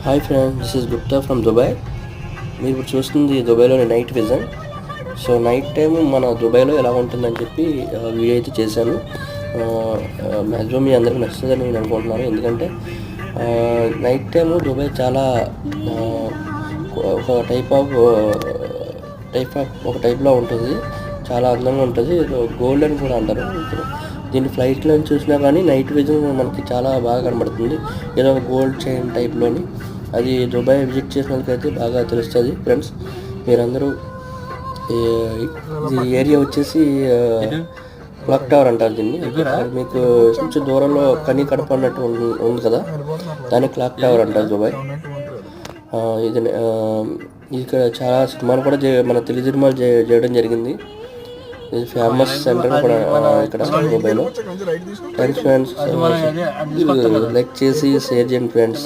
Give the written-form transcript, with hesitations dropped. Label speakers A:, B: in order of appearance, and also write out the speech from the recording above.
A: Hi friends, this is Gupta from Dubai. మీరు ఇప్పుడు చూస్తుంది దుబాయ్లోని night vision. So night time మన దుబాయ్లో ఎలా ఉంటుందని చెప్పి వీడియో అయితే చేశాను. మ్యాక్సిమం మీ అందరికీ నచ్చుతుందని నేను అనుకుంటున్నాను. ఎందుకంటే నైట్ టైము దుబాయ్ చాలా ఒక టైప్లో ఉంటుంది. చాలా అందంగా ఉంటుంది. గోల్డ్ అని కూడా అంటారు. దీన్ని ఫ్లైట్లో చూసినా కానీ నైట్ విజన్ మనకి చాలా బాగా కనబడుతుంది. ఏదో గోల్డ్ చైన్ టైప్లోని. అది దుబాయ్ విజిట్ చేసిన వాళ్ళకైతే బాగా తెలుస్తుంది ఫ్రెండ్స్. మీరందరూ ఈ ఏరియా వచ్చేసి క్లాక్ టవర్ అంటారు దీన్ని. మీకు కొంచెం దూరంలో కనీ కడప అన్నట్టు ఉంది కదా, దాన్ని క్లాక్ టవర్ అంటారు దుబాయ్. ఇది ఇక్కడ చాలా సినిమాలు కూడా మన తెలుగు సినిమాలు చేయడం జరిగింది. ఇది ఫేమస్ సెంటర్ కూడా ఇక్కడ దుబాయ్లో. Thanks friends. లైక్ చేసి షేర్ చేయండి ఫ్రెండ్స్.